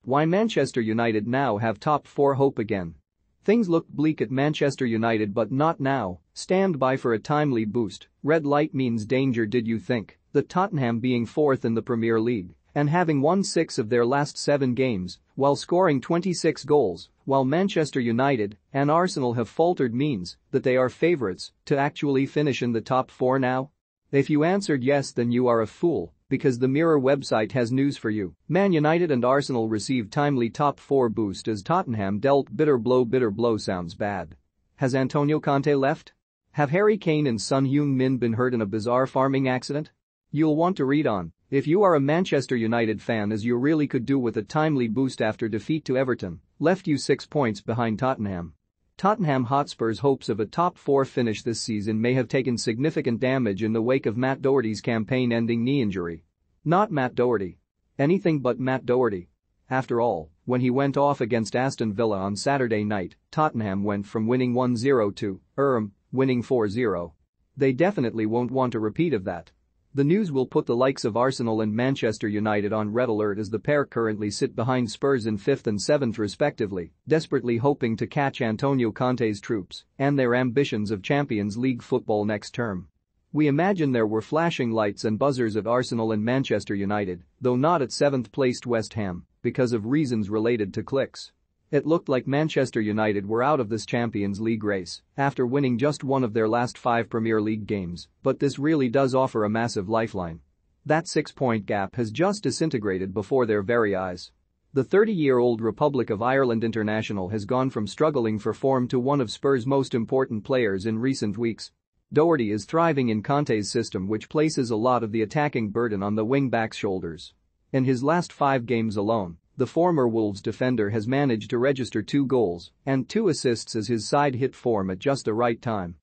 Why Manchester United now have top 4 hope again. Things looked bleak at Manchester United but not now. Stand by for a timely boost. Red light means danger. Did you think that Tottenham being 4th in the Premier League and having won 6 of their last 7 games while scoring 26 goals, while Manchester United and Arsenal have faltered means that they are favourites to actually finish in the top 4 now? If you answered yes, then you are a fool, because the Mirror website has news for you. Man United and Arsenal received timely top 4 boost as Tottenham dealt bitter blow. Bitter blow sounds bad. Has Antonio Conte left? Have Harry Kane and Son Heung-min been hurt in a bizarre farming accident? You'll want to read on if you are a Manchester United fan, as you really could do with a timely boost after defeat to Everton left you 6 points behind Tottenham. Tottenham Hotspur's hopes of a top 4 finish this season may have taken significant damage in the wake of Matt Doherty's campaign-ending knee injury. Not Matt Doherty. Anything but Matt Doherty. After all, when he went off against Aston Villa on Saturday night, Tottenham went from winning 1-0 to winning 4-0. They definitely won't want a repeat of that. The news will put the likes of Arsenal and Manchester United on red alert, as the pair currently sit behind Spurs in 5th and 7th respectively, desperately hoping to catch Antonio Conte's troops and their ambitions of Champions League football next term. We imagine there were flashing lights and buzzers at Arsenal and Manchester United, though not at 7th-placed West Ham, because of reasons related to clicks. It looked like Manchester United were out of this Champions League race after winning just one of their last 5 Premier League games, but this really does offer a massive lifeline. That 6-point gap has just disintegrated before their very eyes. The 30-year-old Republic of Ireland international has gone from struggling for form to one of Spurs' most important players in recent weeks. Doherty is thriving in Conte's system, which places a lot of the attacking burden on the wing-back's shoulders. In his last 5 games alone, the former Wolves defender has managed to register 2 goals and 2 assists as his side hit form at just the right time.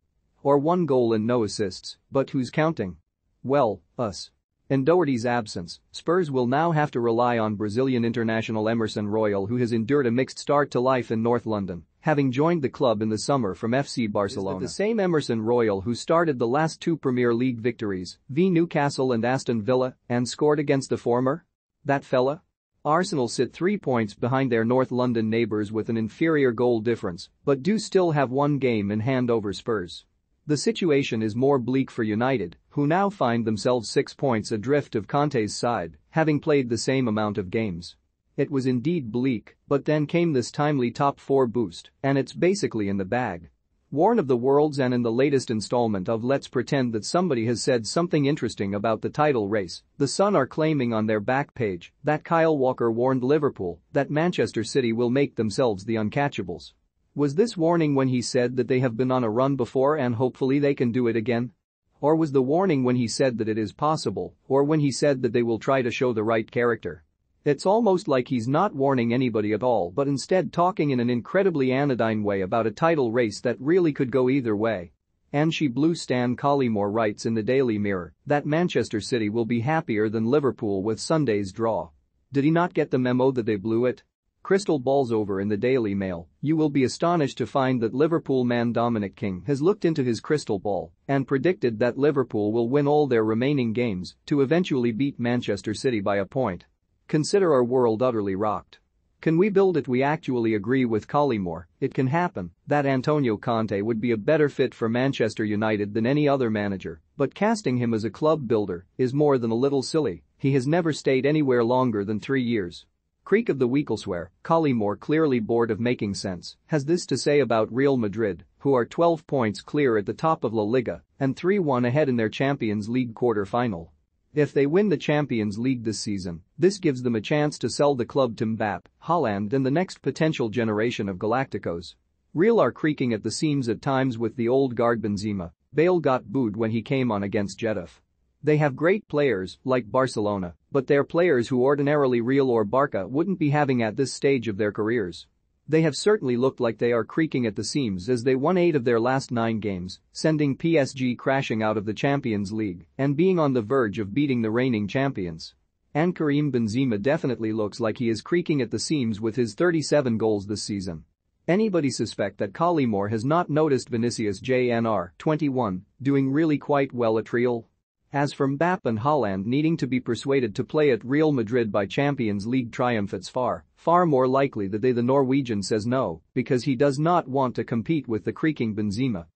Or 1 goal and no assists, but who's counting? Well, us. In Doherty's absence, Spurs will now have to rely on Brazilian international Emerson Royal, who has endured a mixed start to life in North London, having joined the club in the summer from FC Barcelona. The same Emerson Royal who started the last 2 Premier League victories, v Newcastle and Aston Villa, and scored against the former? That fella? Arsenal sit 3 points behind their North London neighbours with an inferior goal difference, but do still have 1 game in hand over Spurs. The situation is more bleak for United, who now find themselves 6 points adrift of Conte's side, having played the same amount of games. It was indeed bleak, but then came this timely top 4 boost, and it's basically in the bag. Warn of the Worlds, and in the latest installment of Let's Pretend That Somebody Has Said Something Interesting About the Title Race, The Sun are claiming on their back page that Kyle Walker warned Liverpool that Manchester City will make themselves the uncatchables. Was this warning when he said that they have been on a run before and hopefully they can do it again? Or was the warning when he said that it is possible, or when he said that they will try to show the right character? It's almost like he's not warning anybody at all, but instead talking in an incredibly anodyne way about a title race that really could go either way. Anchi Blue Stan Collymore writes in the Daily Mirror that Manchester City will be happier than Liverpool with Sunday's draw. Did he not get the memo that they blew it? Crystal balls over in the Daily Mail. You will be astonished to find that Liverpool man Dominic King has looked into his crystal ball and predicted that Liverpool will win all their remaining games to eventually beat Manchester City by a point. Consider our world utterly rocked. Can we build it? We actually agree with Collymore. It can happen that Antonio Conte would be a better fit for Manchester United than any other manager, but casting him as a club builder is more than a little silly. He has never stayed anywhere longer than 3 years. Creak of the week elsewhere. Collymore, clearly bored of making sense, has this to say about Real Madrid, who are 12 points clear at the top of La Liga and 3-1 ahead in their Champions League quarter-final. If they win the Champions League this season, this gives them a chance to sell the club to Mbappe, Haaland and the next potential generation of Galacticos. Real are creaking at the seams at times with the old guard Benzema. Bale got booed when he came on against Getafe. They have great players, like Barcelona, but they're players who ordinarily Real or Barca wouldn't be having at this stage of their careers. They have certainly looked like they are creaking at the seams as they won 8 of their last 9 games, sending PSG crashing out of the Champions League and being on the verge of beating the reigning champions. And Karim Benzema definitely looks like he is creaking at the seams with his 37 goals this season. Anybody suspect that Collymore has not noticed Vinicius Jr., 21, doing really quite well at Real? As for Mbappe and Haaland needing to be persuaded to play at Real Madrid by Champions League triumph, it's far more likely that the Norwegian says no because he does not want to compete with the creaking Benzema.